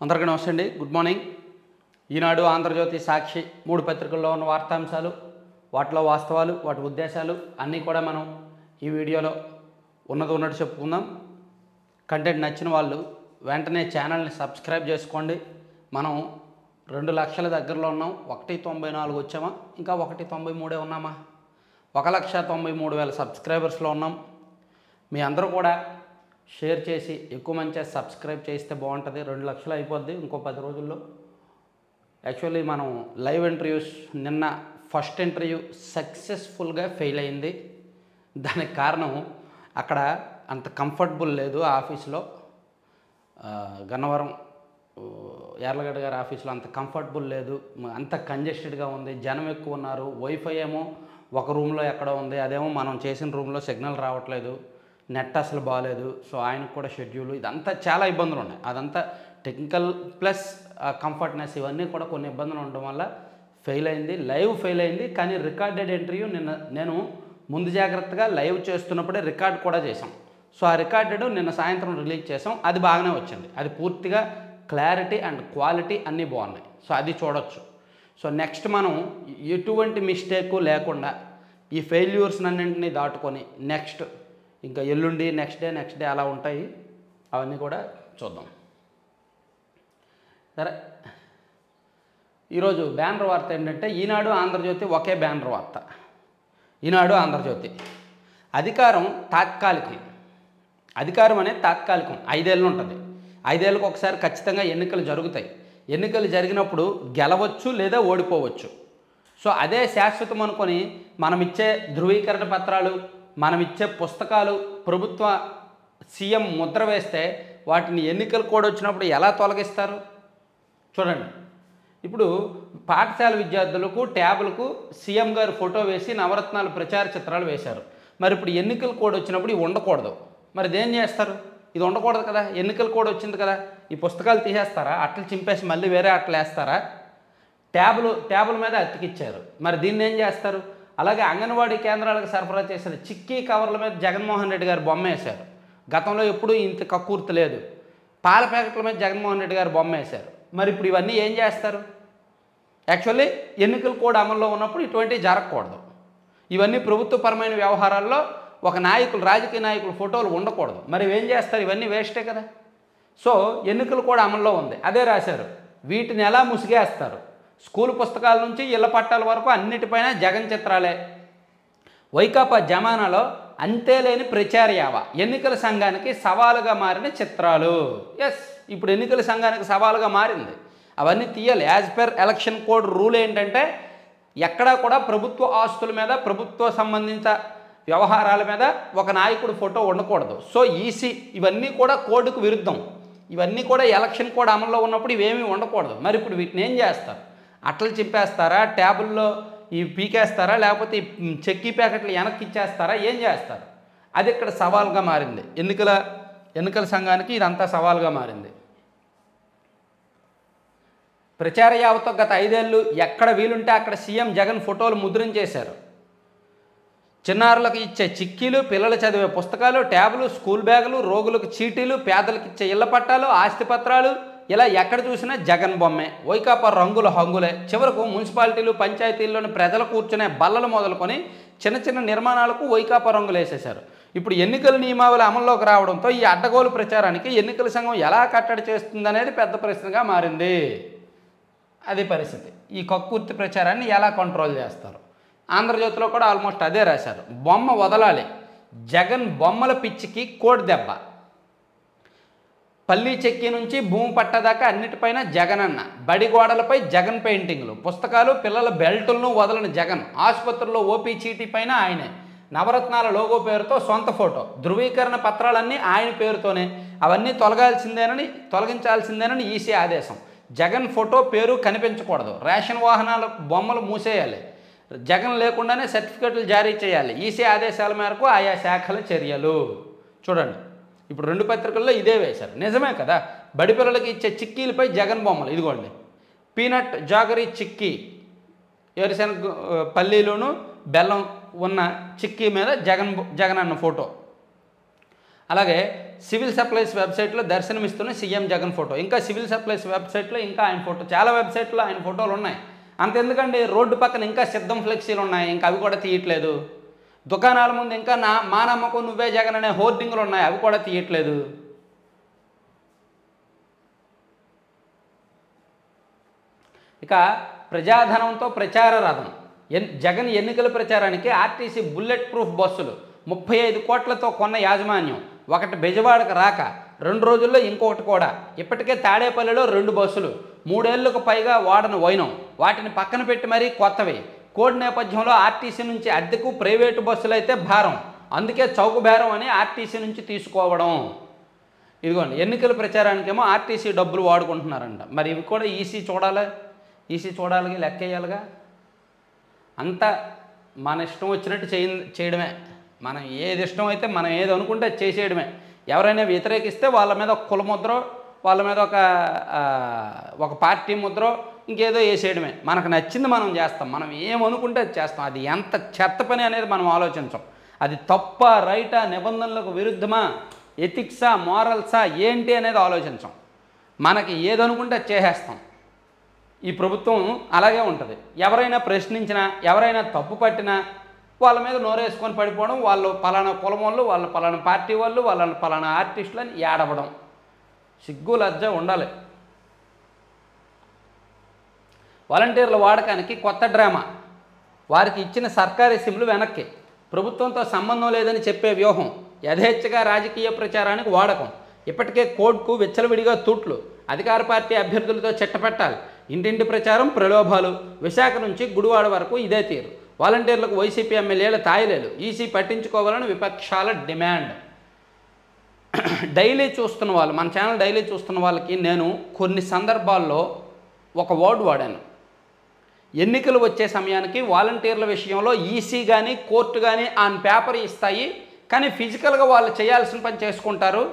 అందరికీ నమస్తే అండి. Good morning. ఈనాడు, ఆంధ్రజ్యోతి, సాక్షి మూడు పత్రికల్లో ఉన్న వార్తాంశాలు, వాటిలో వాస్తవాలు, వాటి ఉద్దేశాలు అన్నీ కూడా మనం ఈ వీడియోలో ఉన్నట్టు చెప్పుకుందాం. కంటెంట్ నచ్చిన వాళ్ళు వెంటనే ఛానల్ని సబ్స్క్రైబ్ చేసుకోండి. మనం 2 లక్షల దగ్గరలో ఉన్నాం. 1.94 వచ్చామా, ఇంకా 1.93 ఉన్నామా? 1,93,000 సబ్స్క్రైబర్స్లో ఉన్నాం. మీ అందరూ కూడా షేర్ చేసి ఎక్కువ మంచిగా సబ్స్క్రైబ్ చేస్తే బాగుంటుంది. 2 లక్షలు అయిపోద్ది ఇంకో 10 రోజుల్లో. యాక్చువల్లీ మనం లైవ్ ఇంటర్వ్యూస్ నిన్న ఫస్ట్ ఇంటర్వ్యూ సక్సెస్ఫుల్గా ఫెయిల్ అయింది. దానికి కారణం అక్కడ అంత కంఫర్టబుల్ లేదు. ఆఫీస్లో గన్నవరం యార్లగడ్డ గారి ఆఫీస్లో అంత కంఫర్టబుల్ లేదు. అంత కంజెస్టెడ్గా ఉంది, జనం ఎక్కువ ఉన్నారు. వైఫై ఏమో ఒక రూమ్లో ఎక్కడో ఉంది, అదేమో మనం చేసిన రూమ్లో సిగ్నల్ రావట్లేదు, నెట్ అసలు బాగాలేదు. సో ఆయనకు కూడా షెడ్యూల్, ఇదంతా చాలా ఇబ్బందులు ఉన్నాయి. అదంతా టెక్నికల్ ప్లస్ కంఫర్ట్నెస్, ఇవన్నీ కూడా కొన్ని ఇబ్బందులు ఉండడం వల్ల ఫెయిల్ అయింది. లైవ్ ఫెయిల్ అయింది. కానీ రికార్డెడ్ ఇంటర్వ్యూ నేను ముందు జాగ్రత్తగా లైవ్ చేస్తున్నప్పుడే రికార్డ్ కూడా చేసాం. సో ఆ రికార్డెడ్ నిన్న సాయంత్రం రిలీజ్ చేసాం. అది బాగానే వచ్చింది. అది పూర్తిగా క్లారిటీ అండ్ క్వాలిటీ అన్నీ బాగున్నాయి. సో అది చూడొచ్చు. సో నెక్స్ట్ మనం ఎటువంటి మిస్టేకు లేకుండా ఈ ఫెయిల్యూర్స్ అన్నింటినీ దాటుకొని నెక్స్ట్ ఇంకా ఎల్లుండి నెక్స్ట్ డే అలా ఉంటాయి. అవన్నీ కూడా చూద్దాం. సరే, ఈరోజు బ్యానర్ వార్త ఏంటంటే ఈనాడు, ఆంధ్రజ్యోతి ఒకే బ్యానర్ వార్త. ఈనాడు, ఆంధ్రజ్యోతి. అధికారం తాత్కాలికం. అధికారం అనేది తాత్కాలికం, 5 ఏళ్ళు ఉంటుంది. 5 ఏళ్ళకు ఒకసారి ఖచ్చితంగా ఎన్నికలు జరుగుతాయి. ఎన్నికలు జరిగినప్పుడు గెలవచ్చు లేదా ఓడిపోవచ్చు. సో అదే శాశ్వతం అనుకొని మనమిచ్చే ధృవీకరణ పత్రాలు, మనమిచ్చే పుస్తకాలు ప్రభుత్వ సీఎం ముద్ర వేస్తే వాటిని ఎన్నికల కోడ్ వచ్చినప్పుడు ఎలా తొలగిస్తారు చూడండి. ఇప్పుడు పాఠశాల విద్యార్థులకు ట్యాబులకు సీఎం గారు ఫోటో వేసి నవరత్నాలు ప్రచార చిత్రాలు వేశారు. మరి ఇప్పుడు ఎన్నికల కోడ్ వచ్చినప్పుడు ఇవి ఉండకూడదు. మరి దేం చేస్తారు? ఇది ఉండకూడదు కదా. ఎన్నికల కోడ్ వచ్చింది కదా, ఈ పుస్తకాలు తీసేస్తారా? అట్టలు చింపేసి మళ్ళీ వేరే అట్టలు వేస్తారా? ట్యాబుల మీద అతికిచ్చారు. మరి దీన్ని ఏం చేస్తారు? అలాగే అంగన్వాడీ కేంద్రాలకు సరఫరా చేసిన చిక్కీ కవర్ల మీద జగన్మోహన్ రెడ్డి గారు బొమ్మ వేశారు. గతంలో ఎప్పుడూ ఇంత కక్కుర్తి లేదు. పాల ప్యాకెట్ల మీద జగన్మోహన్ రెడ్డి గారు బొమ్మ వేశారు. మరి ఇప్పుడు ఇవన్నీ ఏం చేస్తారు? యాక్చువల్లీ ఎన్నికల కోడ్ అమల్లో ఉన్నప్పుడు ఇటువంటివి జరగకూడదు. ఇవన్నీ ప్రభుత్వపరమైన వ్యవహారాల్లో ఒక రాజకీయ నాయకుల ఫోటోలు ఉండకూడదు. మరి ఇవేం చేస్తారు? ఇవన్నీ వేస్టే కదా. సో ఎన్నికలు కూడా అమల్లో ఉంది, అదే రాశారు. వీటిని ఎలా ముసిగేస్తారు? స్కూల్ పుస్తకాల నుంచి ఇళ్ల పట్టాల వరకు అన్నిటిపైన జగన్ చిత్రాలే. వైకాపా జమానాలో అంతేలేని ప్రచార యావ, ఎన్నికల సంఘానికి సవాలుగా మారిన చిత్రాలు. ఎస్, ఇప్పుడు ఎన్నికల సంఘానికి సవాలుగా మారింది. అవన్నీ తీయాలి. As per election code rule ఏంటంటే ఎక్కడా కూడా ప్రభుత్వ ఆస్తుల మీద, ప్రభుత్వ సంబంధిత వ్యవహారాల మీద ఒక నాయకుడు ఫోటో ఉండకూడదు. సో ఈసీ ఇవన్నీ కూడా కోడ్కు విరుద్ధం. ఇవన్నీ కూడా ఎలక్షన్ కోడ్ అమల్లో ఉన్నప్పుడు ఇవేమీ ఉండకూడదు. మరి ఇప్పుడు వీటిని ఏం చేస్తారు? అట్టలు చింపేస్తారా? ట్యాబుల్లో ఇవి పీకేస్తారా? లేకపోతే ఈ చెక్కీ ప్యాకెట్లు వెనక్కి ఇచ్చేస్తారా? ఏం చేస్తారు? అది ఇక్కడ సవాల్గా మారింది. ఎన్నికల సంఘానికి ఇదంతా సవాల్గా మారింది. ప్రచార యావతో గత 5 ఏళ్ళు ఎక్కడ వీలుంటే అక్కడ సీఎం జగన్ ఫోటోలు ముద్రించేశారు. చిన్నారులకు ఇచ్చే చిక్కీలు, పిల్లలు చదివే పుస్తకాలు, ట్యాబులు, స్కూల్ బ్యాగులు, రోగులకు చీటీలు, పేదలకు ఇచ్చే ఇళ్ల పట్టాలు, ఆస్తిపత్రాలు, ఇలా ఎక్కడ చూసినా జగన్ బొమ్మే. వైకాపా రంగుల హంగులే. చివరకు మున్సిపాలిటీలు, పంచాయతీల్లోని ప్రజలు కూర్చునే బల్లలు మొదలుకొని చిన్న చిన్న నిర్మాణాలకు వైకాపా రంగులు వేసేశారు. ఇప్పుడు ఎన్నికల నియమావళి అమల్లోకి రావడంతో ఈ అడ్డగోలు ప్రచారానికి ఎన్నికల సంఘం ఎలా కట్టడి చేస్తుందనేది పెద్ద ప్రశ్నగా మారింది. అది పరిస్థితి. ఈ కక్కుర్తి ప్రచారాన్ని ఎలా కంట్రోల్ చేస్తారు? ఆంధ్రజ్యోతిలో కూడా ఆల్మోస్ట్ అదే రాశారు. బొమ్మ వదలాలి, జగన్ బొమ్మల పిచ్చికి కోడి దెబ్బ. పల్లీ చెక్కి నుంచి భూమి పట్టదాకా అన్నిటిపైన జగనన్న. బడి గోడలపై జగన్ పెయింటింగ్లు, పుస్తకాలు, పిల్లల బెల్టులను వదలని జగన్. ఆసుపత్రుల్లో ఓపీ చీటీ పైన ఆయనే. నవరత్నాల లోగో పేరుతో సొంత ఫోటో. ధృవీకరణ పత్రాలన్నీ ఆయన పేరుతోనే. అవన్నీ తొలగించాల్సిందేనని ఈసీ ఆదేశం. జగన్ ఫోటో, పేరు కనిపించకూడదు. రేషన్ వాహనాల బొమ్మలు మూసేయాలి. జగన్ లేకుండానే సర్టిఫికెట్లు జారీ చేయాలి. ఈసీ ఆదేశాల మేరకు ఆయా శాఖల చర్యలు. చూడండి, ఇప్పుడు 2 పత్రికల్లో ఇదే వేశారు. నిజమే కదా. బడి పిల్లలకి ఇచ్చే చిక్కీలపై జగన్ బొమ్మలు. ఇదిగోండి, పీనట్ జాగరీ చిక్కీ, ఏరుశనగ పల్లీలోను బెల్లం ఉన్న చిక్కీ మీద జగన్ అన్న ఫోటో. అలాగే సివిల్ సప్లైస్ వెబ్సైట్లో దర్శనమిస్తున్న సీఎం జగన్ ఫోటో. ఇంకా సివిల్ సప్లైస్ వెబ్సైట్లో ఇంకా ఆయన ఫోటో, చాలా వెబ్సైట్లో ఆయన ఫోటోలు ఉన్నాయి. అంతెందుకండి, రోడ్డు పక్కన ఇంకా సిద్ధం ఫ్లెక్సీలు ఉన్నాయి, ఇంకా అవి కూడా తీయట్లేదు. దుకాణాల ముందు ఇంకా మా నమ్మకం నువ్వే జగన్ అనే హోర్డింగ్లు ఉన్నాయి, అవి కూడా తీయట్లేదు. ఇక ప్రజాధనంతో ప్రచార రథం. జగన్ ఎన్నికల ప్రచారానికి ఆర్టీసీ బుల్లెట్ ప్రూఫ్ బస్సులు 35 కోట్లతో కొన్న యాజమాన్యం. ఒకటి బెజవాడకు రాక 2 రోజుల్లో ఇంకొకటి కూడా. ఇప్పటికే తాడేపల్లిలో 2 బస్సులు, 3 ఏళ్లకు పైగా వాడను వైనం, వాటిని పక్కన పెట్టి మరీ కొత్తవి. కోడ్ నేపథ్యంలో ఆర్టీసీ నుంచి అద్దెకు ప్రైవేటు బస్సులు అయితే భారం, అందుకే చౌక బేరం అని ఆర్టీసీ నుంచి తీసుకోవడం. ఇదిగోండి, ఎన్నికల ప్రచారానికేమో ఆర్టీసీ డబ్బులు వాడుకుంటున్నారంట. మరి ఇవి కూడా ఈసీ చూడాలి, లెక్క వేయాలిగా. అంతా మన ఇష్టం వచ్చినట్టు చేయడమే. మనం ఏది ఇష్టం అయితే మనం ఏది అనుకుంటే చేసేయడమే. ఎవరైనా వ్యతిరేకిస్తే వాళ్ళ మీద ఒక కులముద్ర, వాళ్ళ మీద ఒక పార్టీ ముద్ర, ఇంకేదో వేసేయడమే. మనకు నచ్చింది మనం చేస్తాం, మనం ఏమనుకుంటే అది చేస్తాం. అది ఎంత చెత్త పని అనేది మనం ఆలోచించాం. అది తప్ప, రైటా, నిబంధనలకు విరుద్ధమా, ఎథిక్సా, మోరల్సా ఏంటి అనేది ఆలోచించాం. మనకి ఏదనుకుంటే అది చేసేస్తాం. ఈ ప్రభుత్వం అలాగే ఉంటుంది. ఎవరైనా ప్రశ్నించినా, ఎవరైనా తప్పు పట్టినా వాళ్ళ మీద నోరేసుకొని పడిపోవడం, వాళ్ళు పలానా కులం వాళ్ళు, వాళ్ళు పలానా పార్టీ వాళ్ళు, వాళ్ళని పలానా ఆర్టిస్టులని ఏడవడం. సిగ్గు లజ్జ ఉండాలి. వాలంటీర్ల వాడకానికి కొత్త డ్రామా. వారికి ఇచ్చిన సర్కారీ సిమ్లు వెనక్కి. ప్రభుత్వంతో సంబంధం లేదని చెప్పే వ్యూహం. యథేచ్ఛగా రాజకీయ ప్రచారానికి వాడకం. ఇప్పటికే కోడ్కు విచ్చలవిడిగా తూట్లు. అధికార పార్టీ అభ్యర్థులతో చెట్టపెట్టాలి. ఇంటింటి ప్రచారం, ప్రలోభాలు. విశాఖ నుంచి గుడివాడ వరకు ఇదే తీరు. వాలంటీర్లకు వైసీపీ ఎమ్మెల్యేల తాయిలేలు. ఈసీ పట్టించుకోవాలని విపక్షాల డిమాండ్. డైలీ చూస్తున్న వాళ్ళు, మన ఛానల్ డైలీ చూస్తున్న వాళ్ళకి నేను కొన్ని సందర్భాల్లో ఒక వర్డ్ వాడాను. ఎన్నికలు వచ్చే సమయానికి వాలంటీర్ల విషయంలో ఈసీ కానీ కోర్టు కానీ ఆన్ పేపర్ ఇస్తాయి, కానీ ఫిజికల్గా వాళ్ళు చేయాల్సిన పని చేసుకుంటారు.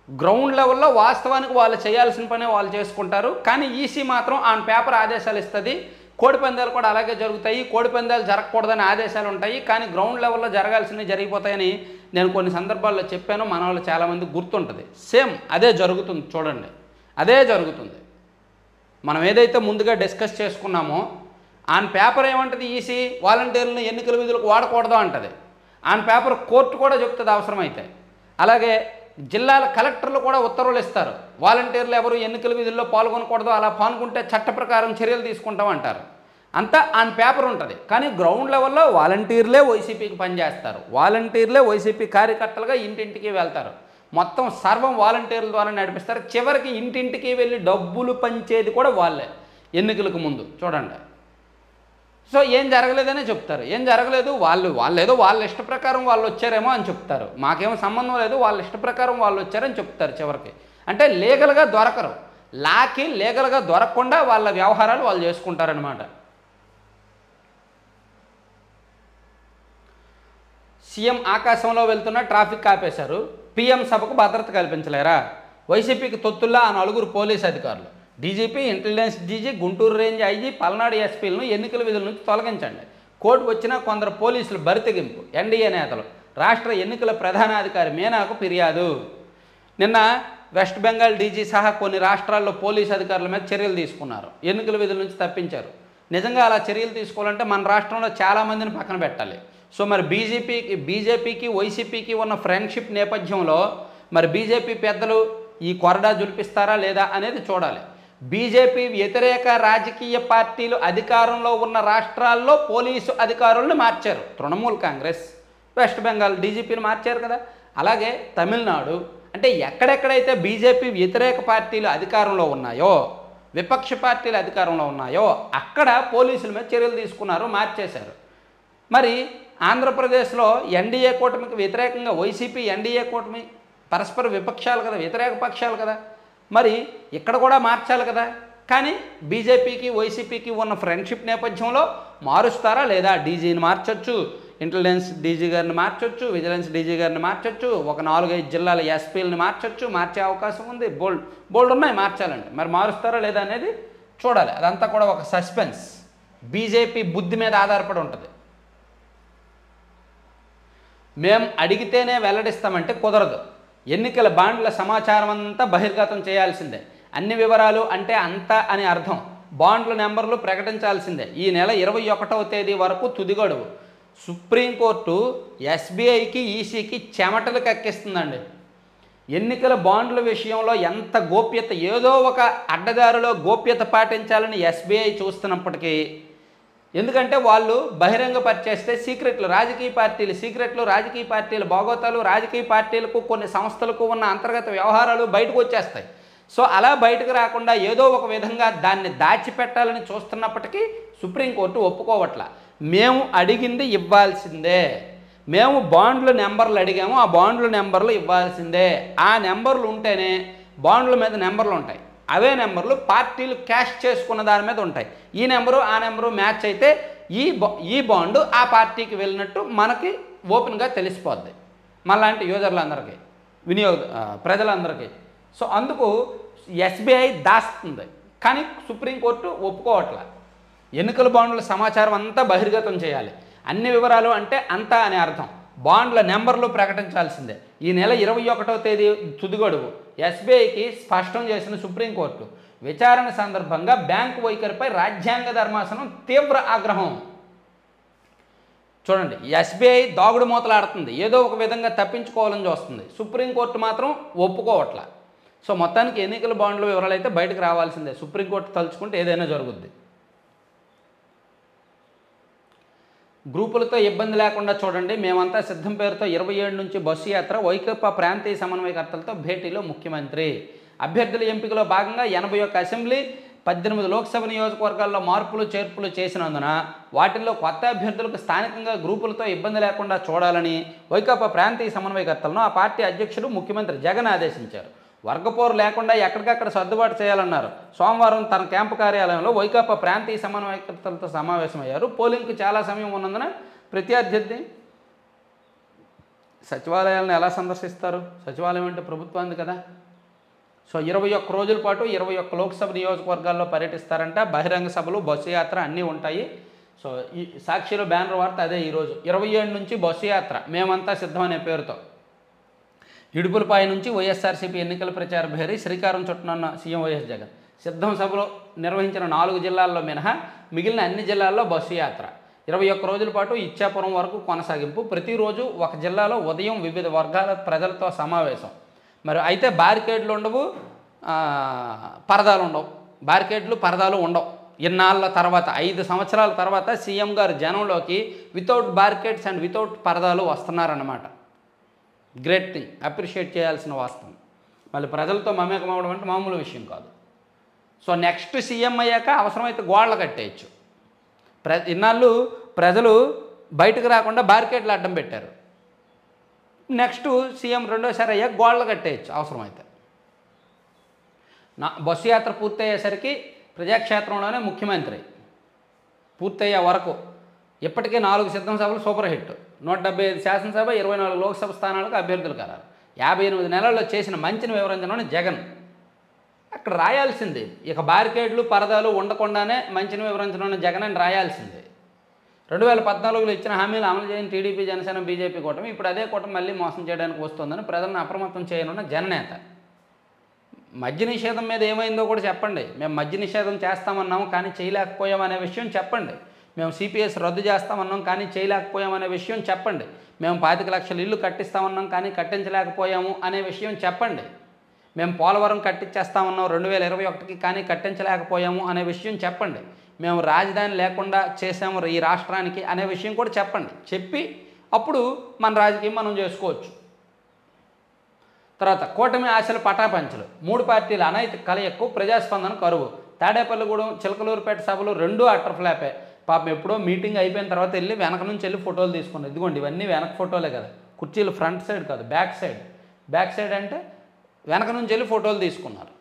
గ్రౌండ్ లెవెల్లో వాస్తవానికి వాళ్ళు చేయాల్సిన పని వాళ్ళు చేసుకుంటారు. కానీ ఈసీ మాత్రం ఆన్ పేపర్ ఆదేశాలు ఇస్తుంది. కోడి పందాలు కూడా అలాగే జరుగుతాయి. కోడి పందాలు జరగకూడదని ఆదేశాలు ఉంటాయి, కానీ గ్రౌండ్ లెవెల్లో జరగాల్సినవి జరిగిపోతాయని నేను కొన్ని సందర్భాల్లో చెప్పాను. మన వాళ్ళు చాలామంది గుర్తుంటుంది. సేమ్ అదే జరుగుతుంది. చూడండి, అదే జరుగుతుంది. మనం ఏదైతే ముందుగా డిస్కస్ చేసుకున్నామో ఆన్ పేపర్ ఏమంటుంది, ఈసీ వాలంటీర్లను ఎన్నికల విధులకు వాడకూడదు అంటది. ఆన్ పేపర్ కోర్టు కూడా చెప్తుంది అవసరమైతే. అలాగే జిల్లాల కలెక్టర్లు కూడా ఉత్తర్వులు ఇస్తారు. వాలంటీర్లు ఎవరు ఎన్నికల విధుల్లో పాల్గొనకూడదు, అలా పాల్గొంటే చట్ట ప్రకారం చర్యలు తీసుకుంటాం అంటారు. అంతా ఆన్ పేపర్ ఉంటుంది. కానీ గ్రౌండ్ లెవెల్లో వాలంటీర్లే వైసీపీకి పనిచేస్తారు. వాలంటీర్లే వైసీపీ కార్యకర్తలుగా ఇంటింటికి వెళ్తారు. మొత్తం సర్వం వాలంటీర్ల ద్వారా నడిపిస్తారు. చివరికి ఇంటింటికి వెళ్ళి డబ్బులు పంచేది కూడా వాళ్ళే ఎన్నికలకు ముందు. చూడండి. సో ఏం జరగలేదనే చెప్తారు. ఏం జరగలేదు, వాళ్ళేదో వాళ్ళ ఇష్ట ప్రకారం వాళ్ళు వచ్చారేమో అని చెప్తారు. మాకేమో సంబంధం లేదు, వాళ్ళ ఇష్ట ప్రకారం వాళ్ళు వచ్చారని చెప్తారు చివరికి. అంటే లీగల్గా దొరకరు. లాకి లీగల్గా దొరకకుండా వాళ్ళ వ్యవహారాలు వాళ్ళు చేసుకుంటారనమాట. సీఎం ఆకాశంలో వెళ్తున్న ట్రాఫిక్ ఆపేశారు. పీఎం సభకు భద్రత కల్పించలేరా? వైసీపీకి తొత్తుల్లా ఆ 4 పోలీసు అధికారులు. DGP, intelligence DG, Guntur range IG, Palnadu ఎస్పీలను ఎన్నికల విధుల నుంచి తొలగించండి. కోర్టు వచ్చిన కొందరు పోలీసులు బరితెగింపు. ఎన్డీఏ నేతలు. రాష్ట్ర ఎన్నికల ప్రధానాధికారి మీనాకు ఫిర్యాదు. నిన్న వెస్ట్ బెంగాల్ డీజీ సహా కొన్ని రాష్ట్రాల్లో పోలీసు అధికారుల మీద చర్యలు తీసుకున్నారు. ఎన్నికల విధుల నుంచి తప్పించారు. నిజంగా అలా చర్యలు తీసుకోవాలంటే మన రాష్ట్రంలో చాలామందిని పక్కన పెట్టాలి. సో మరి బీజేపీకి వైసీపీకి ఉన్న ఫ్రెండ్షిప్ నేపథ్యంలో మరి బీజేపీ పెద్దలు ఈ కొరడా జులిపిస్తారా లేదా అనేది చూడాలి. బీజేపీ వ్యతిరేక రాజకీయ పార్టీలు అధికారంలో ఉన్న రాష్ట్రాల్లో పోలీసు అధికారులను మార్చారు. తృణమూల్ కాంగ్రెస్, వెస్ట్ బెంగాల్ డీజీపీని మార్చారు కదా. అలాగే తమిళనాడు, అంటే ఎక్కడెక్కడైతే బీజేపీ వ్యతిరేక పార్టీలు అధికారంలో ఉన్నాయో, విపక్ష పార్టీలు అధికారంలో ఉన్నాయో అక్కడ పోలీసుల మీద చర్యలు తీసుకున్నారు, మార్చేశారు. మరి ఆంధ్రప్రదేశ్లో ఎన్డీఏ కూటమికి వ్యతిరేకంగా వైసీపీ, ఎన్డీఏ కూటమి పరస్పర విపక్షాలు కదా, వ్యతిరేక పక్షాలు కదా. మరి ఇక్కడ కూడా మార్చాలి కదా. కానీ బీజేపీకి వైసీపీకి ఉన్న ఫ్రెండ్షిప్ నేపథ్యంలో మారుస్తారా లేదా? డీజీని మార్చొచ్చు, ఇంటెలిజెన్స్ డీజీ గారిని మార్చొచ్చు, విజిలెన్స్ డీజీ గారిని మార్చొచ్చు, ఒక 4-5 జిల్లాల ఎస్పీలని మార్చొచ్చు, మార్చే అవకాశం ఉంది. బోల్డ్ ఉన్నాయి మార్చాలంటే. మరి మారుస్తారా లేదా అనేది చూడాలి. అదంతా కూడా ఒక సస్పెన్స్. బీజేపీ బుద్ధి మీద ఆధారపడి ఉంటుంది. మేం అడిగితేనే వెల్లడిస్తామంటే కుదరదు. ఎన్నికల బాండ్ల సమాచారం అంతా బహిర్గతం చేయాల్సిందే. అన్ని వివరాలు అంటే అంతా అని అర్థం. బాండ్ల నెంబర్లు ప్రకటించాల్సిందే. ఈ నెల 21వ తేదీ వరకు తుది గడువు. సుప్రీంకోర్టు ఎస్బీఐకి ఈసీకి చెమటలు కక్కిస్తుందండి. ఎన్నికల బాండ్ల విషయంలో ఎంత గోప్యత, ఏదో ఒక అడ్డదారిలో గోప్యత పాటించాలని ఎస్బీఐ చూస్తున్నప్పటికీ, ఎందుకంటే వాళ్ళు బహిరంగపరిచేస్తే రాజకీయ పార్టీల భోగోతాలు, రాజకీయ పార్టీలకు కొన్ని సంస్థలకు ఉన్న అంతర్గత వ్యవహారాలు బయటకు వచ్చేస్తాయి. సో అలా బయటకు రాకుండా ఏదో ఒక విధంగా దాన్ని దాచిపెట్టాలని చూస్తున్నప్పటికీ సుప్రీంకోర్టు ఒప్పుకోవట్ల. మేము అడిగింది ఇవ్వాల్సిందే, మేము బాండ్ల నెంబర్లు అడిగాము, ఆ బాండ్ల నెంబర్లు ఇవ్వాల్సిందే. ఆ నెంబర్లు ఉంటేనే బాండ్ల మీద నెంబర్లు ఉంటాయి. అవే నెంబర్లు పార్టీలు క్యాష్ చేసుకున్న దాని మీద ఉంటాయి. ఈ నెంబరు ఆ నెంబరు మ్యాచ్ అయితే ఈ బాండు ఆ పార్టీకి వెళ్ళినట్టు మనకి ఓపెన్గా తెలిసిపోద్ది, మనలాంటి యూజర్లందరికీ, ప్రజలందరికీ. సో అందుకు ఎస్బీఐ దాస్తుంది, కానీ సుప్రీంకోర్టు ఒప్పుకోవట్ల. ఎన్నికల బాండ్ల సమాచారం అంతా బహిర్గతం చేయాలి. అన్ని వివరాలు అంటే అంతా అని అర్థం. బాండ్ల నెంబర్లు ప్రకటించాల్సిందే. ఈ నెల 21వ తేదీ తుది గడువు. ఎస్బీఐకి స్పష్టం చేసిన సుప్రీంకోర్టు. విచారణ సందర్భంగా బ్యాంకు వైఖరిపై రాజ్యాంగ ధర్మాసనం తీవ్ర ఆగ్రహం. చూడండి, ఎస్బీఐ దాగుడు మూతలాడుతుంది, ఏదో ఒక విధంగా తప్పించుకోవాలని చూస్తుంది. సుప్రీంకోర్టు మాత్రం ఒప్పుకోవట్ల. సో మొత్తానికి ఎన్నికల బాండ్ల వివరాలు అయితే బయటకు రావాల్సిందే. సుప్రీంకోర్టు తలుచుకుంటే ఏదైనా జరుగుద్ది. గ్రూపులతో ఇబ్బంది లేకుండా చూడండి, మేమంతా సిద్ధం పేరుతో 27 నుంచి బస్సు యాత్ర. వైకాపా ప్రాంతీయ సమన్వయకర్తలతో భేటీలో ముఖ్యమంత్రి. అభ్యర్థుల ఎంపికలో భాగంగా 81 అసెంబ్లీ 18 లోక్సభ నియోజకవర్గాల్లో మార్పులు చేర్పులు చేసినందున వాటిల్లో కొత్త అభ్యర్థులకు స్థానికంగా గ్రూపులతో ఇబ్బంది లేకుండా చూడాలని వైకాపా ప్రాంతీయ సమన్వయకర్తలను ఆ పార్టీ అధ్యక్షుడు ముఖ్యమంత్రి జగన్ ఆదేశించారు. వర్గపోరు లేకుండా ఎక్కడికక్కడ సర్దుబాటు చేయాలన్నారు. సోమవారం తన క్యాంపు కార్యాలయంలో వైకాపా ప్రాంతీయ సమన్వయకర్తలతో సమావేశమయ్యారు. పోలింగ్కు చాలా సమయం ఉన్నందున ప్రత్యర్థి సచివాలయాలను ఎలా సందర్శిస్తారు? సచివాలయం అంటే ప్రభుత్వానికి కదా. సో 21 రోజుల పాటు 21 లోక్సభ నియోజకవర్గాల్లో పర్యటిస్తారంట. బహిరంగ సభలు, బస్సు యాత్ర అన్నీ ఉంటాయి. సో ఈ సాక్షిలో బ్యానర్ వార్త అదే. ఈరోజు 27 నుంచి బస్సు యాత్ర, మేమంతా సిద్ధం అనే పేరుతో ఇడుపులపాయ నుంచి వైఎస్ఆర్సీపీ ఎన్నికల ప్రచార భేరీ శ్రీకారం చుట్టనున్న సీఎం వైఎస్ జగన్. సిద్ధం సభలో నిర్వహించిన 4 జిల్లాల్లో మినహా మిగిలిన అన్ని జిల్లాల్లో బస్సు యాత్ర 21 రోజుల పాటు ఇచ్చాపురం వరకు కొనసాగింపు. ప్రతిరోజు ఒక జిల్లాలో ఉదయం వివిధ వర్గాల ప్రజలతో సమావేశం. మరి అయితే బారికేడ్లు ఉండవు, పరదాలు ఉండవు. పరదాలు ఉండవు. ఇన్నాళ్ళ తర్వాత 5 సంవత్సరాల తర్వాత సీఎం గారు జనంలోకి వితౌట్ బారికేడ్స్ అండ్ వితౌట్ పరదాలు వస్తున్నారన్నమాట. గ్రేట్ థింగ్, అప్రిషియేట్ చేయాల్సిన వాస్తవం. మళ్ళీ ప్రజలతో మమేకం అవ్వడం అంటే మామూలు విషయం కాదు. సో నెక్స్ట్ సీఎం అయ్యాక అవసరమైతే గోడలు కట్టేయచ్చు. ఇన్నాళ్ళు ప్రజలు బయటకు రాకుండా బారికేడ్లు అడ్డం పెట్టారు. నెక్స్ట్ సీఎం రెండోసారి అయ్యాక గోడలు కట్టేయచ్చు అవసరమైతే. బస్సు యాత్ర పూర్తయ్యేసరికి ప్రజాక్షేత్రంలోనే ముఖ్యమంత్రి పూర్తయ్యే వరకు ఇప్పటికే 4 సిద్ధం సభలు సూపర్ హిట్. 175 శాసనసభ, 24 లోక్సభ స్థానాలకు అభ్యర్థులు ఖరారు. 58 నెలల్లో చేసిన మంచిని వివరించడం జగన్. అక్కడ రాయాల్సింది ఇక బారికేడ్లు పరదాలు ఉండకుండానే మంచిని వివరించడం జగన్ అని రాయాల్సిందే. 2014లో ఇచ్చిన హామీలు అమలు చేయని టీడీపీ, జనసేన, బీజేపీ కూటమి ఇప్పుడు అదే కూటమి మళ్ళీ మోసం చేయడానికి వస్తుందని ప్రజలను అప్రమత్తం చేయనున్న జననేత. మద్య నిషేధం మీద ఏమైందో కూడా చెప్పండి. మేము మద్య నిషేధం చేస్తామన్నాము కానీ చేయలేకపోయాం అనే విషయం చెప్పండి. మేము సిపిఎస్ రద్దు చేస్తామన్నాం కానీ చేయలేకపోయామనే విషయం చెప్పండి. మేము 25 లక్షల ఇల్లు కట్టిస్తామన్నాం కానీ కట్టించలేకపోయాము అనే విషయం చెప్పండి. మేము పోలవరం కట్టించేస్తామన్నాం 2021కి కానీ కట్టించలేకపోయాము అనే విషయం చెప్పండి. మేము రాజధాని లేకుండా చేసాము ఈ రాష్ట్రానికి అనే విషయం కూడా చెప్పండి. చెప్పి అప్పుడు మన రాజకీయం మనం చేసుకోవచ్చు. తర్వాత కూటమి ఆశలు పటాపంచలు. 3 పార్టీల అనైతిక కలయికకు ప్రజాస్పందన కరువు. తాడేపల్లిగూడెం, చిలకలూరుపేట సభలు 2 అటర్ ఫ్లాపే. పాపం ఎప్పుడో మీటింగ్ అయిపోయిన తర్వాత వెళ్ళి వెనక నుంచి వెళ్ళి ఫోటోలు తీసుకున్నారు. ఇదిగోండి ఇవన్నీ వెనక ఫోటోలే కదా, కుర్చీలు ఫ్రంట్ సైడ్ కాదు బ్యాక్ సైడ్. బ్యాక్ సైడ్ అంటే వెనక నుంచి వెళ్ళి ఫోటోలు తీసుకున్నారు.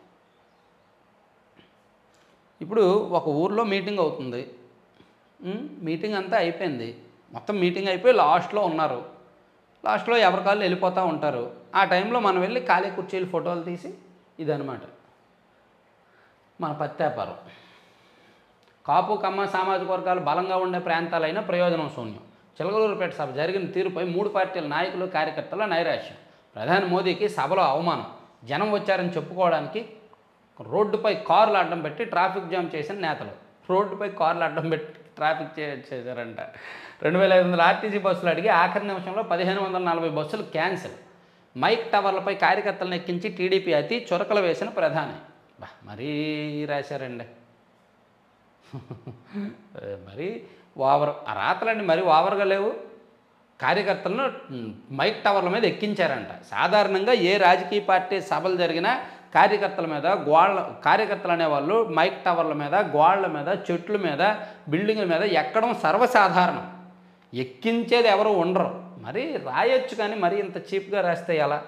ఇప్పుడు ఒక ఊర్లో మీటింగ్ అవుతుంది. మీటింగ్ అంతా అయిపోయింది, మొత్తం మీటింగ్ అయిపోయి లాస్ట్లో ఉన్నారు. లాస్ట్లో ఎవరి కాళ్ళు వెళ్ళిపోతూ ఉంటారు. ఆ టైంలో మనం వెళ్ళి ఖాళీ కుర్చీలు ఫోటోలు తీసి ఇదనమాట మన పత్తి వ్యాపారం. కాపు కమ్మ సామాజిక వర్గాలు బలంగా ఉండే ప్రాంతాలైన ప్రయోజనం శూన్యం. చిలకలూరుపేట సభ జరిగిన తీరుపై 3 పార్టీల నాయకులు, కార్యకర్తల నైరాశ్యం. ప్రధాని మోదీకి సభలో అవమానం. జనం వచ్చారని చెప్పుకోవడానికి రోడ్డుపై కార్లు అడ్డం పెట్టి ట్రాఫిక్ జామ్ చేసిన నేతలు. రోడ్డుపై కార్లు అడ్డం పెట్టి ట్రాఫిక్ చేశారంట. 2500 ఆర్టీసీ బస్సులు అడిగి ఆఖరి నిమిషంలో 1540 బస్సులు క్యాన్సిల్. మైక్ టవర్లపై కార్యకర్తలను ఎక్కించి టీడీపీ అతి చురకలు వేసిన ప్రధాని. మరీ రాశారండి. మరి ఓవర్ ఆ రాతలన్నీ మరీ ఓవర్గా లేవు. కార్యకర్తలను మైక్ టవర్ల మీద ఎక్కించారంట. సాధారణంగా ఏ రాజకీయ పార్టీ సభలు జరిగినా కార్యకర్తల మీద కార్యకర్తలు అనేవాళ్ళు మైక్ టవర్ల మీద, గోళ్ల మీద, చెట్ల మీద, బిల్డింగ్ల మీద ఎక్కడం సర్వసాధారణం. ఎక్కించేది ఎవరు ఉండరు. మరి రాయొచ్చు కానీ మరి ఇంత చీప్గా రాస్తే ఎలా?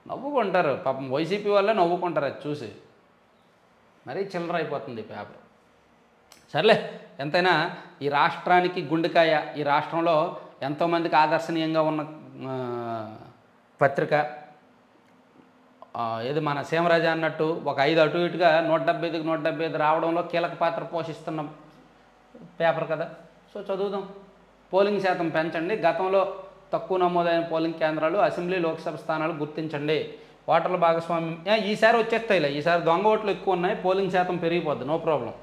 నవ్వుకుంటారు పాపం. వైసీపీ వాళ్ళే నవ్వుకుంటారు అది చూసి. మరీ చిల్లర అయిపోతుంది పేపర్. సర్లే, ఎంతైనా ఈ రాష్ట్రానికి గుండెకాయ, ఈ రాష్ట్రంలో ఎంతోమందికి ఆదర్శనీయంగా ఉన్న పత్రిక ఏది మన సీమరాజా అన్నట్టు ఒక 5 అటు ఇటుగా 175కి 175 రావడంలో కీలక పాత్ర పోషిస్తున్న పేపర్ కదా. సో చదువుదాం. పోలింగ్ శాతం పెంచండి, గతంలో తక్కువ నమోదైన పోలింగ్ కేంద్రాలు, అసెంబ్లీ లోక్సభ స్థానాలు గుర్తించండి, ఓటర్ల భాగస్వామ్యం. ఈసారి వచ్చేస్తాయిలే. ఈసారి దొంగ ఓట్లు ఎక్కువ ఉన్నాయి, పోలింగ్ శాతం పెరిగిపోద్ది, నో ప్రాబ్లం.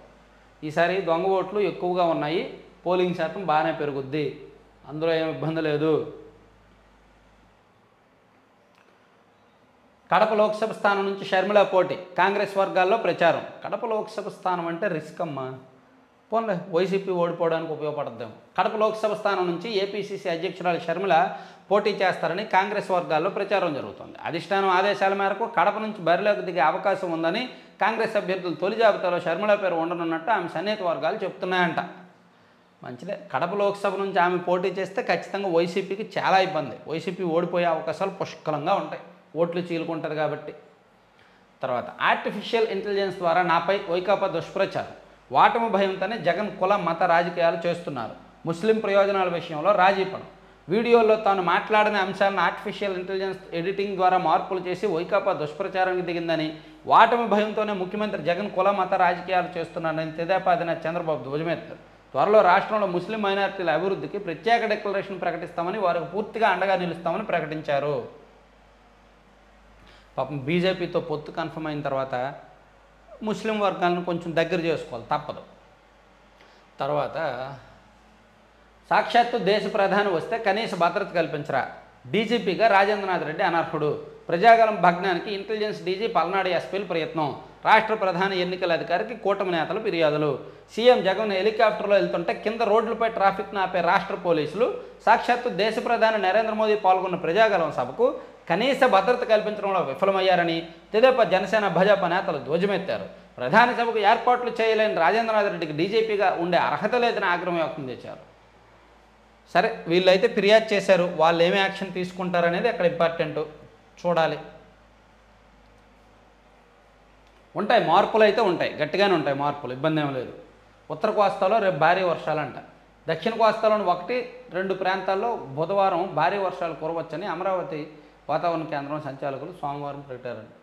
ఈసారి దొంగ ఓట్లు ఎక్కువగా ఉన్నాయి, పోలింగ్ శాతం బాగానే పెరుగుద్ది, అందులో ఏం ఇబ్బంది లేదు. కడప లోక్సభ స్థానం నుంచి షర్మిల పోటీ, కాంగ్రెస్ వర్గాల్లో ప్రచారం. కడప లోక్సభ స్థానం అంటే రిస్క్ అమ్మా. పోన్లే, వైసీపీ ఓడిపోవడానికి ఉపయోగపడద్దాం. కడప లోక్సభ స్థానం నుంచి ఏపీసీసీ అధ్యక్షురాలు షర్మిల పోటీ చేస్తారని కాంగ్రెస్ వర్గాల్లో ప్రచారం జరుగుతుంది. అధిష్టానం ఆదేశాల మేరకు కడప నుంచి బరిలోకి దిగే అవకాశం ఉందని కాంగ్రెస్ అభ్యర్థులు తొలి జాబితాలో షర్మిల పేరు ఉండనున్నట్టు ఆమె సన్నిహిత వర్గాలు చెప్తున్నాయంట. మంచిదే. కడప లోక్సభ నుంచి ఆమె పోటీ చేస్తే ఖచ్చితంగా వైసీపీకి చాలా ఇబ్బంది. వైసీపీ ఓడిపోయే అవకాశాలు పుష్కలంగా ఉంటాయి, ఓట్లు చీలుకుంటుంది కాబట్టి. తర్వాత ఆర్టిఫిషియల్ ఇంటెలిజెన్స్ ద్వారా నాపై వైకాపా దుష్ప్రచారం. ఓటమి భయంతోనే జగన్ కుల మత రాజకీయాలు చేస్తున్నారు. ముస్లిం ప్రయోజనాల విషయంలో రాజీపడం. వీడియోల్లో తాను మాట్లాడిన అంశాలను ఆర్టిఫిషియల్ ఇంటెలిజెన్స్ ఎడిటింగ్ ద్వారా మార్పులు చేసి వైకాపా దుష్ప్రచారానికి దిగిందని, ఓటమి భయంతోనే ముఖ్యమంత్రి జగన్ కుల మత రాజకీయాలు చేస్తున్నారని తెదేపా అధినేత చంద్రబాబు ధ్వజమెత్తారు. త్వరలో రాష్ట్రంలో ముస్లిం మైనారిటీల అభివృద్ధికి ప్రత్యేక డిక్లరేషన్ ప్రకటిస్తామని, వారికి పూర్తిగా అండగా నిలుస్తామని ప్రకటించారు. పాపం బీజేపీతో పొత్తు కన్ఫర్మ్ అయిన తర్వాత ముస్లిం వర్గాలను కొంచెం దగ్గర చేసుకోవాలి, తప్పదు. తర్వాత సాక్షాత్తు దేశ ప్రధాని వస్తే కనీస భద్రత కల్పించరా, డీజీపీగా రాజేంద్రనాథ్ రెడ్డి అనర్హుడు. ప్రజాగలం భగ్నానికి ఇంటెలిజెన్స్ డీజీ పల్నాడు ఎస్పీల ప్రయత్నం. రాష్ట్ర ప్రధాన ఎన్నికల అధికారికి కూటమి నేతల ఫిర్యాదులు. సీఎం జగన్ హెలికాప్టర్లో వెళ్తుంటే కింద రోడ్లపై ట్రాఫిక్ను ఆపే రాష్ట్ర పోలీసులు. సాక్షాత్తు దేశ ప్రధాని నరేంద్ర మోదీ పాల్గొన్న ప్రజాగలం సభకు కనీస భద్రత కల్పించడంలో విఫలమయ్యారని తెదేపా, జనసేన, భాజపా నేతలు ధ్వజమెత్తారు. ప్రధాని సభకు ఏర్పాట్లు చేయలేని రాజేంద్రనాథ్ రెడ్డికి డీజీపీగా ఉండే అర్హత లేదని ఆగ్రహం వ్యక్తం చేశారు. సరే, వీళ్ళైతే ఫిర్యాదు చేశారు, వాళ్ళు ఏమి యాక్షన్ తీసుకుంటారనేది అక్కడ ఇంపార్టెంట్, చూడాలి. ఉంటాయి మార్పులు, అయితే ఉంటాయి, గట్టిగానే ఉంటాయి మార్పులు, ఇబ్బంది ఏం లేదు. ఉత్తర కోస్తాలో రేపు భారీ వర్షాలంట. దక్షిణ కోస్తాలోని 1-2 ప్రాంతాల్లో బుధవారం భారీ వర్షాలు కురవచ్చని అమరావతి వాతావరణ కేంద్రం సంచాలకులు సోమవారం ప్రకటారండి.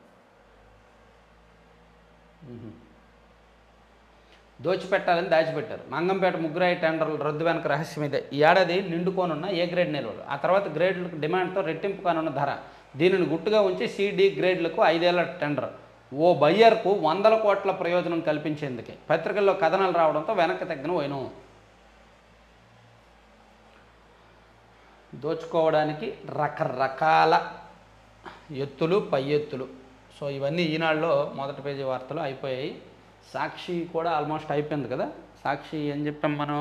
దోచిపెట్టాలని దాచిపెట్టారు. మంగంపేట ముగ్గురాయి టెండర్ల రద్దు వెనక రహస్యం ఇదే. ఈ ఏడాది నిండుకోనున్న ఏ గ్రేడ్ నిల్వలు, ఆ తర్వాత గ్రేడ్లకు డిమాండ్తో రెట్టింపు కానున్న ధర, దీనిని గుట్టుగా ఉంచి సిడి గ్రేడ్లకు 5 ఏళ్ల టెండర్. ఓ బయ్యర్కు 100 కోట్ల ప్రయోజనం కల్పించేందుకే పత్రికల్లో కథనాలు రావడంతో వెనక్కి తగ్గిన పోయిను. దోచుకోవడానికి రకరకాల ఎత్తులు, పై ఎత్తులు. సో ఇవన్నీ ఈనాడులో మొదటి పేజీ వార్తలు అయిపోయాయి. సాక్షి కూడా ఆల్మోస్ట్ అయిపోయింది కదా. సాక్షి ఏం చెప్పాం మనం,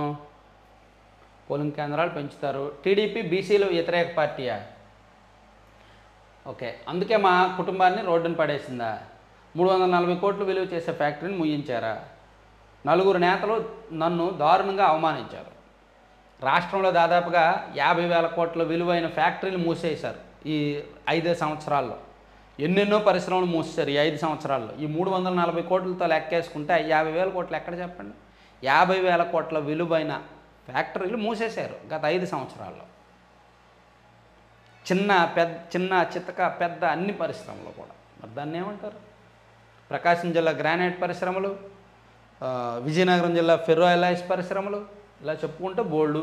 పోలింగ్ కేంద్రాలు పెంచుతారు. టీడీపీ బీసీలు వ్యతిరేక పార్టీయా? ఓకే, అందుకే మా కుటుంబాన్ని రోడ్డున పడేసిందా? 340 కోట్లు విలువ చేసే ఫ్యాక్టరీని ముయ్యించారా? 4 నేతలు నన్ను దారుణంగా అవమానించారు. రాష్ట్రంలో దాదాపుగా 50,000 కోట్ల విలువైన ఫ్యాక్టరీలు మూసేశారు ఈ 5 సంవత్సరాల్లో. ఎన్నెన్నో పరిశ్రమలు మూసేశారు ఈ 5 సంవత్సరాల్లో. ఈ 340 కోట్లతో లెక్కేసుకుంటే 50,000 కోట్లు ఎక్కడ చెప్పండి? 50,000 కోట్ల విలువైన ఫ్యాక్టరీలు మూసేశారు గత 5 సంవత్సరాల్లో. చిన్న చితక పెద్ద అన్ని పరిశ్రమలు కూడా. మరి దాన్ని ఏమంటారు? ప్రకాశం జిల్లా గ్రానైట్ పరిశ్రమలు, విజయనగరం జిల్లా ఫెర్రో ఎలాయిస్ పరిశ్రమలు, ఇలా చెప్పుకుంటే బోల్డు.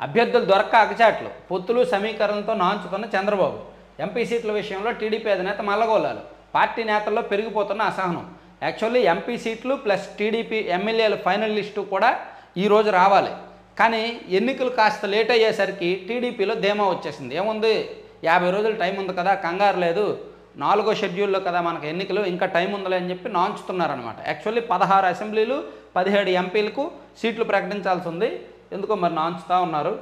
అభ్యర్థులు దొరక్క అగచాట్లు, పొత్తులు సమీకరణలతో నాంచుతున్న చంద్రబాబు, ఎంపీ సీట్ల విషయంలో టీడీపీ అధినేత మల్లగోలాలు, పార్టీ నేతల్లో పెరిగిపోతున్న అసహనం. యాక్చువల్లీ ఎంపీ సీట్లు ప్లస్ టీడీపీ ఎమ్మెల్యేల ఫైనల్ లిస్టు కూడా ఈరోజు రావాలి. కానీ ఎన్నికలు కాస్త లేట్ అయ్యేసరికి టీడీపీలో ధీమా వచ్చేసింది. ఏముంది, 50 రోజులు టైం ఉంది కదా, కంగారు లేదు, 4వ షెడ్యూల్లో కదా మనకు ఎన్నికలు, ఇంకా టైం ఉందిలే అని చెప్పి నాంచుతున్నారనమాట. యాక్చువల్లీ 16 అసెంబ్లీలు 17 ఎంపీలకు సీట్లు ప్రకటించాల్సి ఉంది. ఎందుకో మరి నాంచుతూ ఉన్నారు.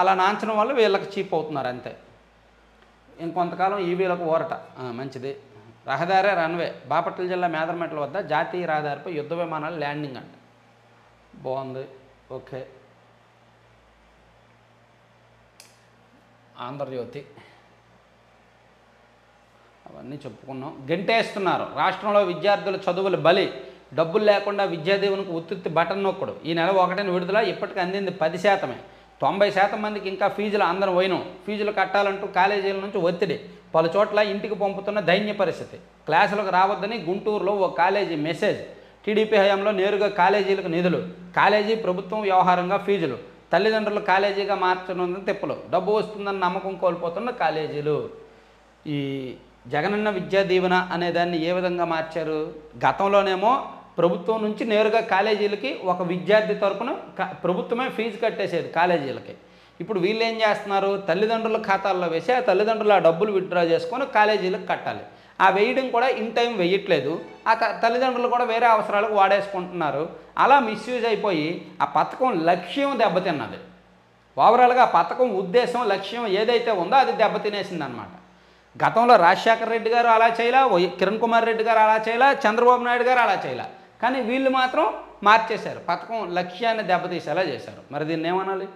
అలా నాంచడం వల్ల వీళ్ళకి చీప్ అవుతున్నారు అంతే. ఇంకొంతకాలం ఈవీలకు ఊరట. మంచిది. రహదారి రన్వే, బాపట్ల జిల్లా మేదరమెట్ల వద్ద జాతీయ రహదారిపై యుద్ధ విమానాలు ల్యాండింగ్ అంట. బాగుంది, ఓకే. ఆంధ్రజ్యోతి అవన్నీ చెప్పుకున్నాం. గెంటేస్తున్నారు, రాష్ట్రంలో విద్యార్థుల చదువులు బలి, డబ్బులు లేకుండా విద్యాదీవెనకు ఉత్తుత్తి బటన్ నొక్కుడు. ఈ నెల 1న విడుదల, ఇప్పటికి అందింది 10%. 90% మందికి ఇంకా ఫీజులు అందరం పోయినాం. ఫీజులు కట్టాలంటూ కాలేజీల నుంచి ఒత్తిడి, పలు చోట్ల ఇంటికి పంపుతున్న దైన్య పరిస్థితి. క్లాసులకు రావద్దని గుంటూరులో ఓ కాలేజీ మెసేజ్. టీడీపీ హయాంలో నేరుగా కాలేజీలకు నిధులు, కాలేజీ ప్రభుత్వం వ్యవహారంగా ఫీజులు, తల్లిదండ్రులు కాలేజీగా మార్చనుందని తిప్పలు, డబ్బు వస్తుందని నమ్మకం కోల్పోతున్న కాలేజీలు. ఈ జగనన్న విద్యా దీవెన అనేదాన్ని ఏ విధంగా మార్చారు? గతంలోనేమో ప్రభుత్వం నుంచి నేరుగా కాలేజీలకి ఒక విద్యార్థి తరపున ప్రభుత్వమే ఫీజు కట్టేసేది కాలేజీలకి. ఇప్పుడు వీళ్ళు ఏం చేస్తున్నారు? తల్లిదండ్రుల ఖాతాల్లో వేసి ఆ తల్లిదండ్రులు ఆ డబ్బులు విత్డ్రా చేసుకొని కాలేజీలకు కట్టాలి. ఆ వేయడం కూడా ఇన్ టైం వేయట్లేదు. ఆ తల్లిదండ్రులు కూడా వేరే అవసరాలకు వాడేసుకుంటున్నారు. అలా మిస్యూజ్ అయిపోయి ఆ పథకం లక్ష్యం దెబ్బతిన్నది. ఓవరాల్గా ఆ పథకం ఉద్దేశం, లక్ష్యం ఏదైతే ఉందో అది దెబ్బతినేసింది అనమాట. గతంలో రాజశేఖర రెడ్డి గారు అలా చేయలా, కిరణ్ కుమార్ రెడ్డి గారు అలా చేయలా, చంద్రబాబు నాయుడు గారు అలా చేయలా. కానీ వీళ్ళు మాత్రం మార్చేశారు, పథకం లక్ష్యాన్ని దెబ్బతీసేలా చేశారు. మరి దీన్ని ఏమనాలి?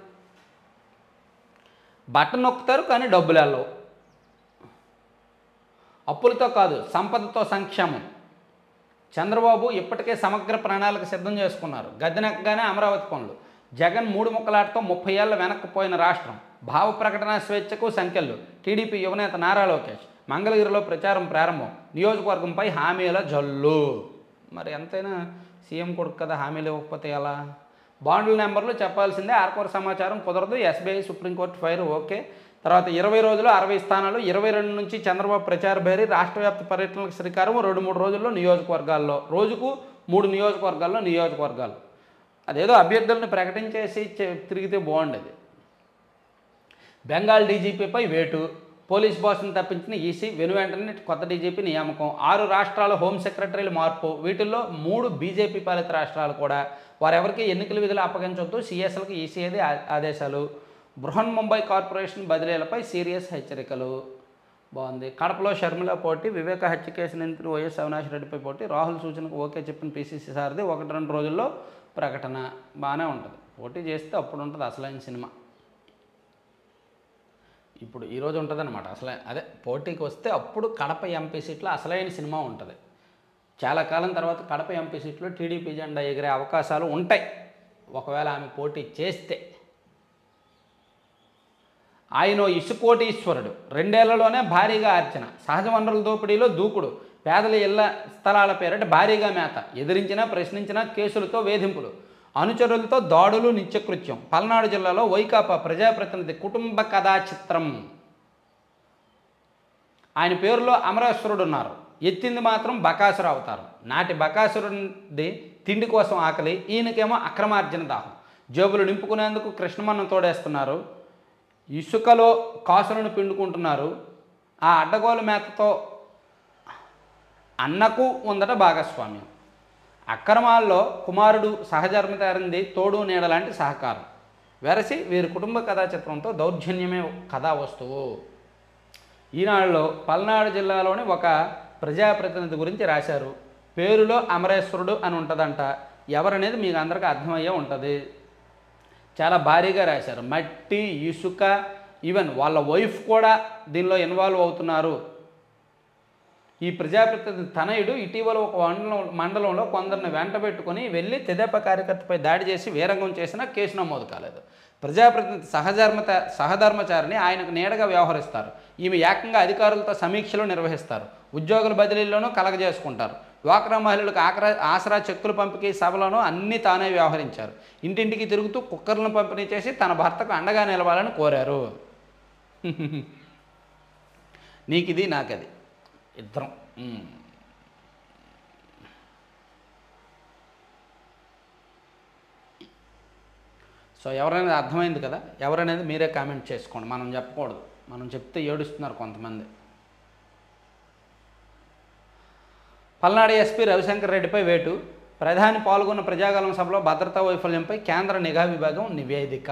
బటన్ నొక్కుతారు కానీ డబ్బులు వెళ్ళవు. అప్పులతో కాదు, సంపదతో సంక్షేమం. చంద్రబాబు ఇప్పటికే సమగ్ర ప్రణాళిక సిద్ధం చేసుకున్నారు. గద్దెనెక్కగానే అమరావతి పనులు. జగన్ 3 ముక్కలాటతో 30 ఏళ్ల వెనక్కిపోయిన రాష్ట్రం. భావ ప్రకటన స్వేచ్ఛకు సంఖ్యలు. టీడీపీ యువనేత నారా లోకేష్ మంగళగిరిలో ప్రచారం ప్రారంభం. నియోజకవర్గంపై హామీల జల్లు. మరి ఎంతైనా సీఎం కొడుకు కదా, హామీలు ఇవ్వకపోతే ఎలా? బాండ్ల నెంబర్లు చెప్పాల్సిందే, ఆర్కోర్ సమాచారం కుదరదు, ఎస్బీఐ సుప్రీంకోర్టు ఫైర్ ఓకే. తర్వాత 20 రోజులు 60 స్థానాలు. 22 నుంచి చంద్రబాబు ప్రచార భేరీ. రాష్ట్ర వ్యాప్త పర్యటనలకు శ్రీకారం. 2-3 రోజుల్లో నియోజకవర్గాల్లో, రోజుకు 3 నియోజకవర్గాలు. అదేదో అభ్యర్థులను ప్రకటించేసి తిరిగితే బాగుండేది. బెంగాల్ డీజీపీపై వేటు. పోలీస్ బాస్ను తప్పించిన ఈసీ, వెనువెంటనే కొత్త డీజీపీ నియామకం. 6 రాష్ట్రాల హోం సెక్రటరీల మార్పు. వీటిల్లో 3 బీజేపీ పాలిత రాష్ట్రాలు కూడా. వారెవరికి ఎన్నికల విధులు అప్పగించొద్దు, సీఎస్లకు ఈసీఏది ఆదేశాలు. బృహన్ ముంబై కార్పొరేషన్ బదిలీలపై సీరియస్ హెచ్చరికలు. బాగుంది. కడపలో షర్మిల పోటీ. వివేక హత్య కేసు నిందితుడు వైఎస్ అవినాష్ రెడ్డిపై పోటీ. రాహుల్ సూచనకు ఓకే చెప్పిన పీసీసీ సారథి. 1-2 రోజుల్లో ప్రకటన. బాగానే ఉంటుంది. పోటీ చేస్తే అప్పుడు ఉంటుంది అసలైన సినిమా. ఇప్పుడు ఈరోజు ఉంటుంది అనమాట అదే పోటీకి వస్తే అప్పుడు కడప ఎంపీ సీట్లో అసలైన సినిమా ఉంటుంది. చాలా కాలం తర్వాత కడప ఎంపీ సీట్లో టీడీపీ జెండా ఎగిరే అవకాశాలు ఉంటాయి ఒకవేళ ఆమె పోటీ చేస్తే. ఆయన ఇసుకోటీశ్వరుడు. 2 ఏళ్లలోనే భారీగా అర్చన. సహజ వనరుల దోపిడీలో దూకుడు. పేదల ఇళ్ల స్థలాల పేరిట భారీగా మేత. ఎదిరించినా ప్రశ్నించినా కేసులతో వేధింపులు. అనుచరులతో దాడులు నిత్యకృత్యం. పల్నాడు జిల్లాలో వైకాపా ప్రజాప్రతినిధి కుటుంబ కథా చిత్రం. ఆయన పేరులో అమరేశ్వరుడు ఉన్నారు. ఎత్తింది మాత్రం బకాసురు అవతారం. నాటి బకాసురుడి తిండి కోసం ఆకలి, ఈయనకేమో అక్రమార్జన దాహం. జేబులు నింపుకునేందుకు కృష్ణమన్నం తోడేస్తున్నారు. ఇసుకలో కాసులను పిండుకుంటున్నారు. ఆ అడ్డగోలు మేతతో అన్నకు ఉందట భాగస్వామ్యం. అక్రమాల్లో కుమారుడు సహధర్మతారింది తోడు నీడలాంటి సహకారం. వెరసి వీరి కుటుంబ కథా చిత్రంతో దౌర్జన్యమే కథా వస్తువు. ఈనాడులో పల్నాడు జిల్లాలోని ఒక ప్రజాప్రతినిధి గురించి రాశారు. పేరులో అమరేశ్వరుడు అని ఉంటుందంట. ఎవరనేది మీకు అందరికీ అర్థమయ్యే ఉంటుంది. చాలా భారీగా రాశారు. మట్టి, ఇసుక, ఈవెన్ వాళ్ళ వైఫ్ కూడా దీనిలో ఇన్వాల్వ్ అవుతున్నారు. ఈ ప్రజాప్రతినిధి తనయుడు ఇటీవల ఒక మండలంలో కొందరిని వెంటబెట్టుకొని వెళ్ళి తెదేపా కార్యకర్తపై దాడి చేసి వీరంగం చేసినా కేసు నమోదు కాలేదు. ప్రజాప్రతినిధి సహధర్మచారిని ఆయనకు నీడగా వ్యవహరిస్తారు. ఈమె ఏకంగా అధికారులతో సమీక్షలు నిర్వహిస్తారు. ఉద్యోగుల బదిలీల్లోనూ కలగజేసుకుంటారు. డ్వాక్రా మహిళలకు ఆసరా చెక్కుల పంపిణీ సభలను అన్నీ తానే వ్యవహరించారు. ఇంటింటికి తిరుగుతూ కుక్కర్లను పంపిణీ చేసి తన భర్తకు అండగా నిలవాలని కోరారు. నీకిది నాకది ఇద్దరం. సో ఎవరనేది అర్థమైంది కదా. ఎవరనేది మీరే కామెంట్ చేసుకోండి, మనం చెప్పకూడదు. మనం చెప్తే ఏడుస్తున్నారు కొంతమంది. పల్నాడు ఎస్పీ రవిశంకర్ రెడ్డిపై వేటు. ప్రధాని పాల్గొన్న ప్రజాగలం సభలో భద్రతా వైఫల్యంపై కేంద్ర నిఘా విభాగం నివేదిక.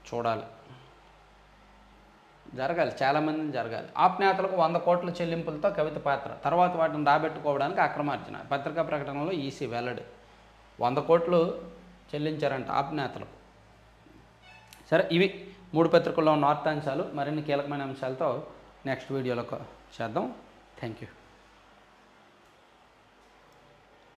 చూడాలి, జరగాలి, చాలామందిని జరగాలి. ఆప్ నేతలకు 100 కోట్ల చెల్లింపులతో కవిత పాత్ర. తర్వాత వాటిని రాబెట్టుకోవడానికి అక్రమార్జన. పత్రికా ప్రకటనలో ఈసీ వెల్లడి. 100 కోట్లు చెల్లించారంట ఆప్ నేతలకు. సరే, ఇవి 3 పత్రికల్లో ఉన్న వార్తాంశాలు. మరిన్ని కీలకమైన అంశాలతో నెక్స్ట్ వీడియోలో చేద్దాం. Thank you.